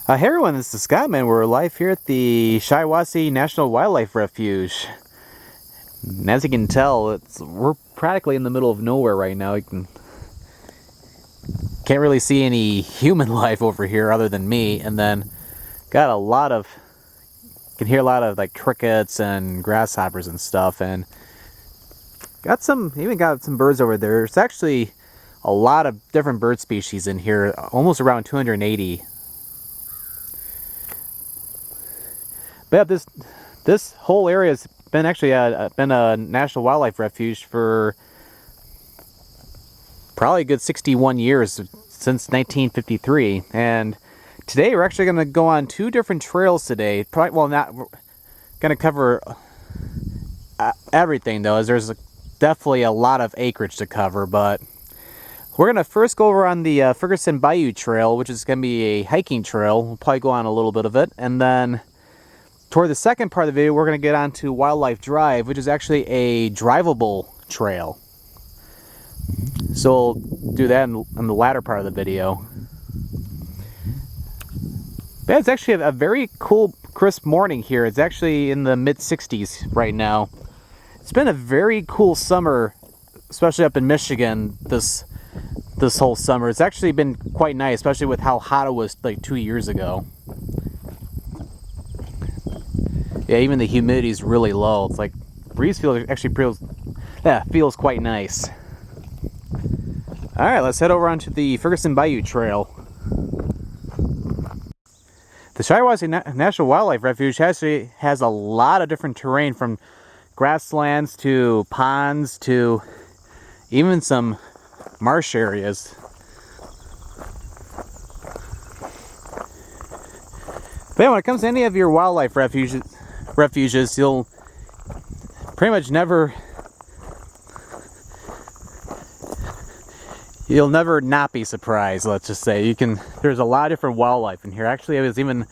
Hey everyone, this is Scott, man. We're live here at the Shiawassee National Wildlife Refuge. And as you can tell, we're practically in the middle of nowhere right now. Can't really see any human life over here other than me. And then got you can hear a lot of like crickets and grasshoppers and stuff. And even got some birds over there. There's actually a lot of different bird species in here, almost around 280. But yeah, this whole area has been actually been a national wildlife refuge for probably a good 61 years, since 1953. And today we're actually going to go on two different trails today. Probably, well, not going to cover everything though, as there's definitely a lot of acreage to cover. But we're going to first go over on the Ferguson Bayou Trail, which is going to be a hiking trail. We'll probably go on a little bit of it, and then toward the second part of the video, we're going to get on to Wildlife Drive, which is actually a drivable trail. So we'll do that in the latter part of the video. But it's actually a very cool, crisp morning here. It's actually in the mid-60s right now. It's been a very cool summer, especially up in Michigan this whole summer. It's actually been quite nice, especially with how hot it was like 2 years ago. Yeah, even the humidity is really low. It's like breeze feels quite nice. All right, let's head over onto the Ferguson Bayou Trail. The Shiawassee National Wildlife Refuge actually has a lot of different terrain, from grasslands to ponds to even some marsh areas. But yeah, when it comes to any of your wildlife refuges, you'll pretty much you'll never not be surprised. Let's just say there's a lot of different wildlife in here. Actually, I was even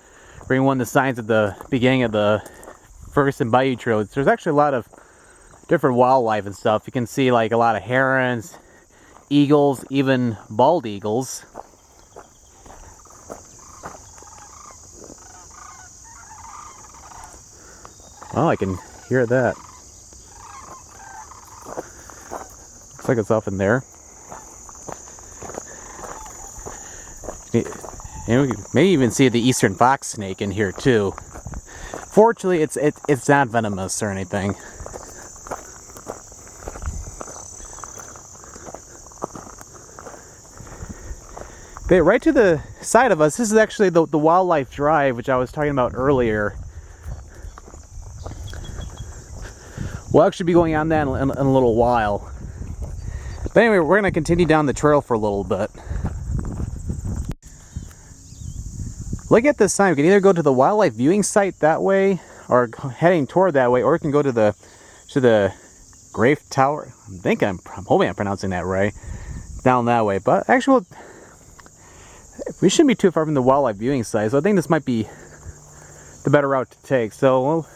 reading one of the signs at the beginning of the Ferguson Bayou Trail. There's actually a lot of different wildlife and stuff. You can see like a lot of herons, eagles, even bald eagles. Oh, I can hear that. Looks like it's up in there. And we can maybe even see the eastern fox snake in here too. Fortunately, it's not venomous or anything. But right to the side of us, this is actually the Wildlife Drive, which I was talking about earlier. We'll actually be going on that in a little while. But anyway, we're going to continue down the trail for a little bit. Look at this sign. We can either go to the wildlife viewing site that way, or heading toward that way, or we can go to the Grafe Tower. I'm hoping I'm pronouncing that right. Down that way. But actually, we shouldn't be too far from the wildlife viewing site, so I think this might be the better route to take. So we'll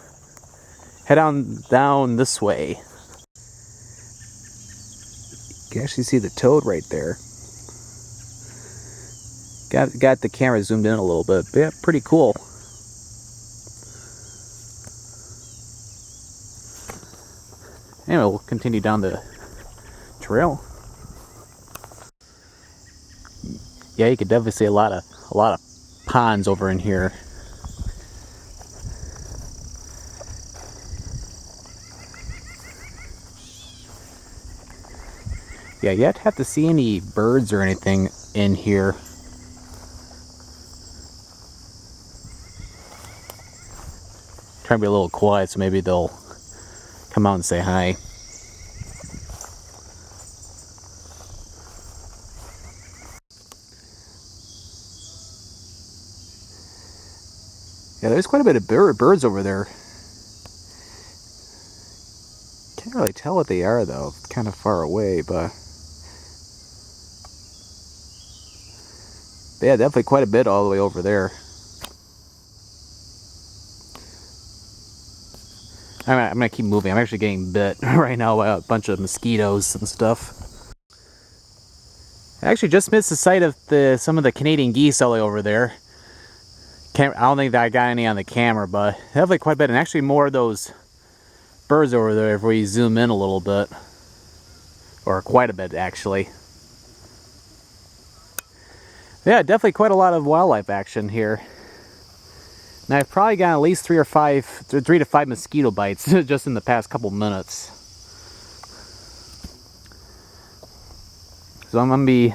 head on down this way. You can actually see the toad right there. Got the camera zoomed in a little bit, but yeah, pretty cool. Anyway, we'll continue down the trail. Yeah, you could definitely see a lot of ponds over in here. Yeah, you don't have to see any birds or anything in here. Trying to be a little quiet, so maybe they'll come out and say hi. Yeah, there's quite a bit of birds over there. Can't really tell what they are though. It's kind of far away, but yeah, definitely quite a bit all the way over there. I'm gonna keep moving. I'm actually getting bit right now by a bunch of mosquitoes and stuff. I actually just missed the sight of some of the Canadian geese all the way over there. I don't think that I got any on the camera, but definitely quite a bit. And actually more of those birds over there if we zoom in a little bit. Or quite a bit, actually. Yeah, definitely quite a lot of wildlife action here. And I've probably gotten at least 3 to 5 mosquito bites just in the past couple minutes. So I'm going to be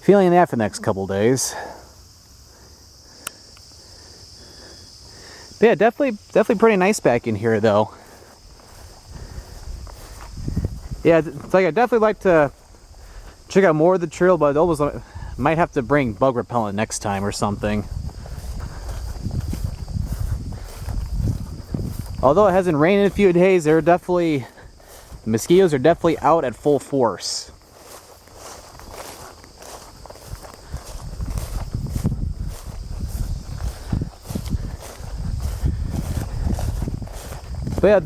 feeling that for the next couple days. But yeah, definitely pretty nice back in here though. Yeah, it's like I definitely like to check out more of the trail, but almost might have to bring bug repellent next time or something. Although it hasn't rained in a few days, the mosquitoes are definitely out at full force. But yeah,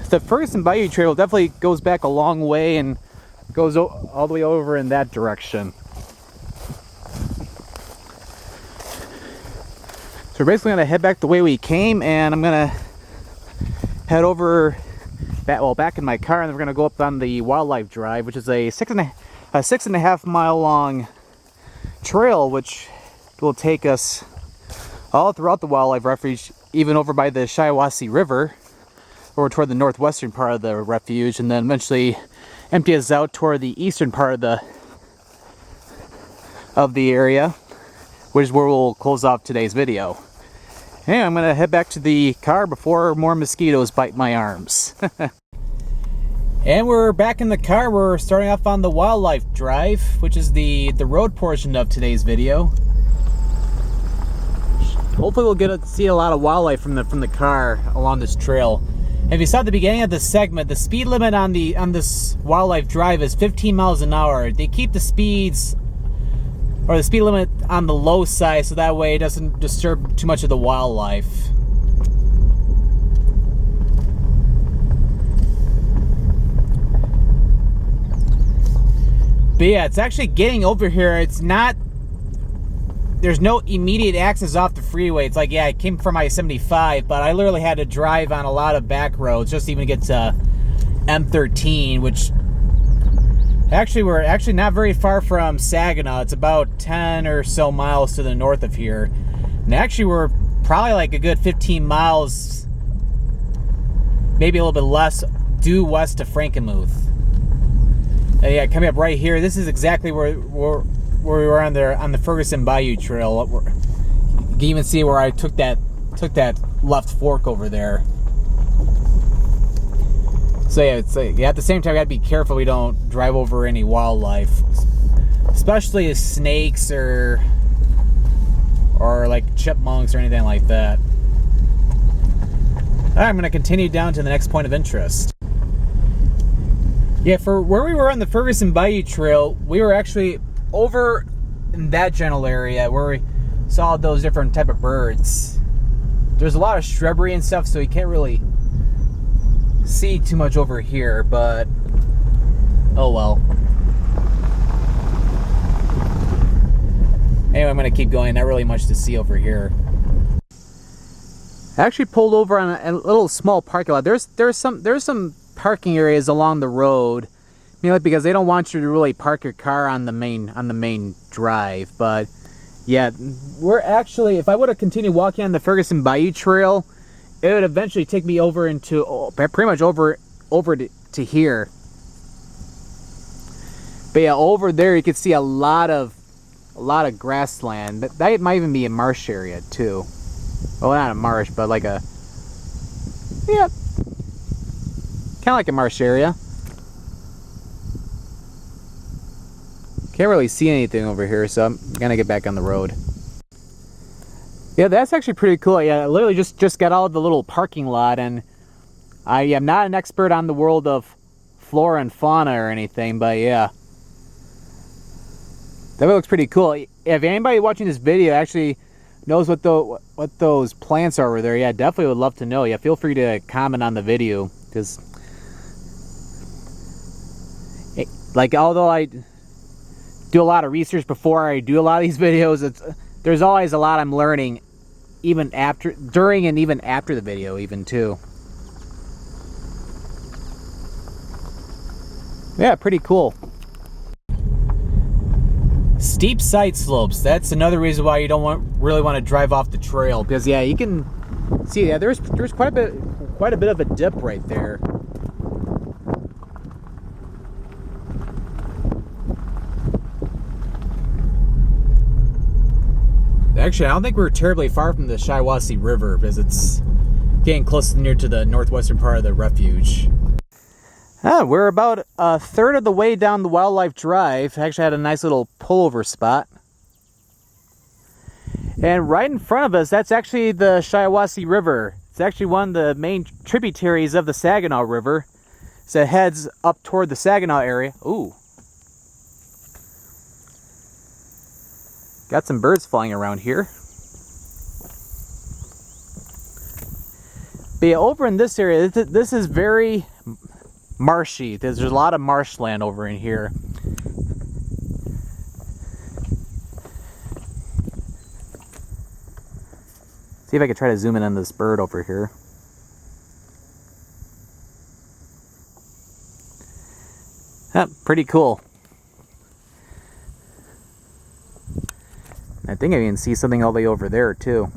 the Ferguson Bayou Trail definitely goes back a long way and goes all the way over in that direction. So we're basically going to head back the way we came, and I'm going to head over back in my car, and then we're going to go up on the wildlife drive, which is a 6.5 mile long trail, which will take us all throughout the wildlife refuge, even over by the Shiawassee River, over toward the northwestern part of the refuge, and then eventually empty us out toward the eastern part of the area, which is where we'll close off today's video. Anyway, I'm gonna head back to the car before more mosquitoes bite my arms. And we're back in the car. We're starting off on the wildlife drive, which is the road portion of today's video. Hopefully we'll get to see a lot of wildlife from the car along this trail. If you saw at the beginning of the segment, the speed limit on this wildlife drive is 15 miles an hour. They keep the speed limit on the low side so that way it doesn't disturb too much of the wildlife. But yeah, it's actually getting over here. There's no immediate access off the freeway. It's like, yeah, I came from I-75, but I literally had to drive on a lot of back roads just to even get to M13, which we're actually not very far from Saginaw. It's about 10 or so miles to the north of here. And actually we're probably like a good 15 miles, maybe a little bit less, due west to Frankenmuth. And yeah, coming up right here, this is exactly where we were on the Ferguson Bayou Trail. You can even see where I took that left fork over there. So yeah, it's like, at the same time, we gotta be careful we don't drive over any wildlife, especially snakes or like chipmunks or anything like that. All right, I'm gonna continue down to the next point of interest. Yeah, for where we were on the Ferguson Bayou Trail, we were actually over in that general area where we saw those different type of birds. There's a lot of shrubbery and stuff, so you can't really see too much over here, but oh well. Anyway, I'm gonna keep going. Not really much to see over here. I actually pulled over on a little small parking lot. There's some parking areas along the road, because they don't want you to really park your car on the main drive. But yeah, we're actually, if I would have continued walking on the Ferguson Bayou Trail, it would eventually take me over into pretty much over to here. But yeah, over there you can see a lot of grassland. That might even be a marsh area too. Well, not a marsh, but like a, yeah, kind of like a marsh area. Can't really see anything over here, so I'm gonna get back on the road. Yeah, that's actually pretty cool. Yeah, I literally just got out of the little parking lot, and I am not an expert on the world of flora and fauna or anything, but yeah, that looks pretty cool. If anybody watching this video actually knows what those plants are over there, yeah, definitely would love to know. Yeah, feel free to comment on the video, because like, although I do a lot of research before I do a lot of these videos, there's always a lot I'm learning even after, during and even after the video even too. Yeah, pretty cool. Steep side slopes. That's another reason why you don't really want to drive off the trail, because yeah, you can see, yeah, there's quite a bit of a dip right there. Actually, I don't think we're terribly far from the Shiawassee River, because it's getting close near to the northwestern part of the refuge. We're about a third of the way down the wildlife drive. Actually had a nice little pullover spot. And right in front of us, that's actually the Shiawassee River. It's actually one of the main tributaries of the Saginaw River. So it heads up toward the Saginaw area. Ooh. Got some birds flying around here. But yeah, over in this area, this is very marshy. There's a lot of marshland over in here. See if I can try to zoom in on this bird over here. Pretty cool. I think I can see something all the way over there too.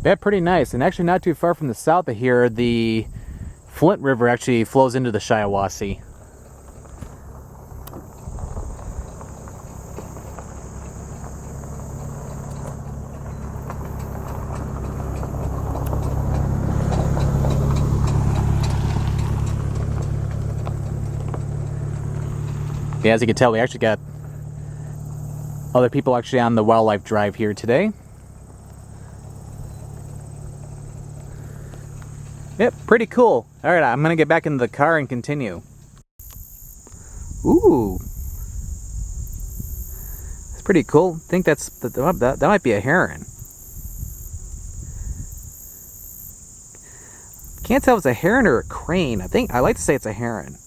Yeah, pretty nice. And actually not too far from the south of here, the Flint River actually flows into the Shiawassee. Yeah, as you can tell, we actually got other people actually on the wildlife drive here today. Yep, pretty cool. All right, I'm gonna get back into the car and continue. Ooh, it's pretty cool. I think that might be a heron. Can't tell if it's a heron or a crane. I like to say it's a heron.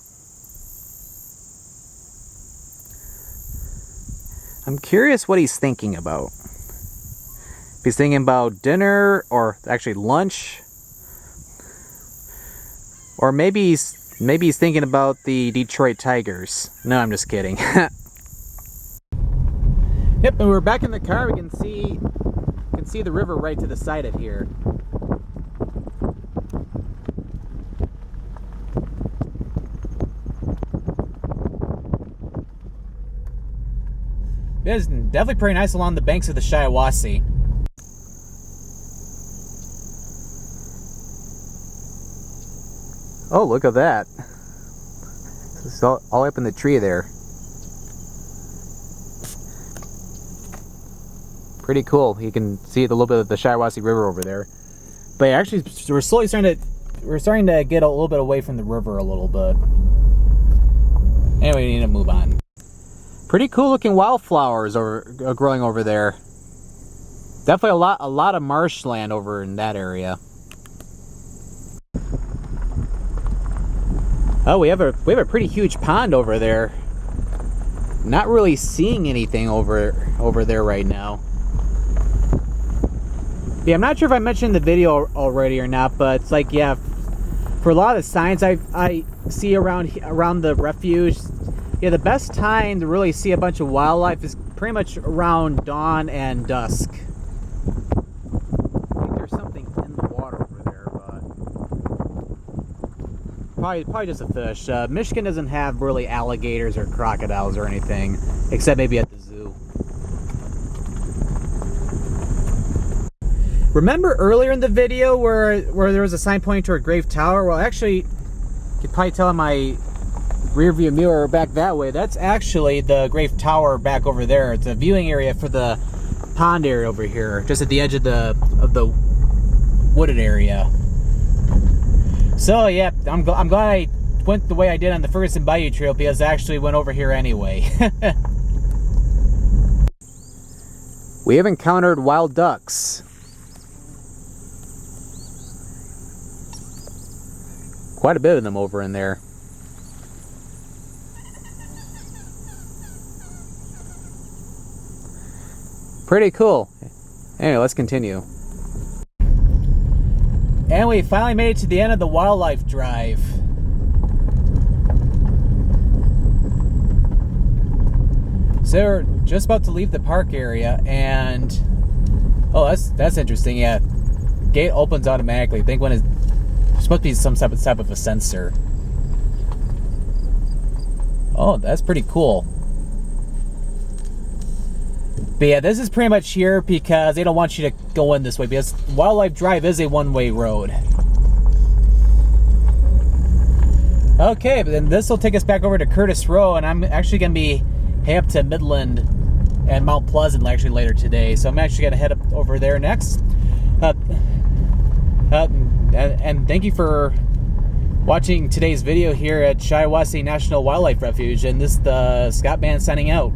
I'm curious what he's thinking about. If he's thinking about dinner, or actually lunch, or maybe he's thinking about the Detroit Tigers. No, I'm just kidding. Yep, and we're back in the car. We can see the river right to the side of here. It's definitely pretty nice along the banks of the Shiawassee. Oh, look at that. It's all up in the tree there. Pretty cool. You can see a little bit of the Shiawassee River over there. But actually, we're starting to get a little bit away from the river a little bit. Anyway, we need to move on. Pretty cool looking wildflowers are growing over there. Definitely a lot of marshland over in that area. Oh, we have a pretty huge pond over there. Not really seeing anything over there right now. Yeah, I'm not sure if I mentioned in the video already or not, but it's like, yeah, for a lot of the signs I see around the refuge, yeah, the best time to really see a bunch of wildlife is pretty much around dawn and dusk. I think there's something in the water over there, but probably just a fish. Michigan doesn't have really alligators or crocodiles or anything, except maybe at the zoo. Remember earlier in the video where there was a sign pointing to a Grave Tower? Well, actually, you could probably tell in my rear view mirror back that way, that's actually the Grave Tower back over there. It's a viewing area for the pond area over here, just at the edge of the wooded area. So yeah, I'm glad I went the way I did on the Ferguson Bayou Trail, because I actually went over here anyway. We have encountered wild ducks. Quite a bit of them over in there. Pretty cool. Anyway, let's continue. And we finally made it to the end of the wildlife drive. So we're just about to leave the park area, and oh, that's interesting. Yeah, gate opens automatically. I think when it's supposed to be some type of a sensor. Oh, that's pretty cool. But yeah, this is pretty much here because they don't want you to go in this way, because Wildlife Drive is a one-way road. Okay, but then this will take us back over to Curtis Row, and I'm actually going to be heading up to Midland and Mount Pleasant actually later today. So I'm actually going to head up over there next. And thank you for watching today's video here at Shiawassee National Wildlife Refuge. And this is the Scott Band signing out.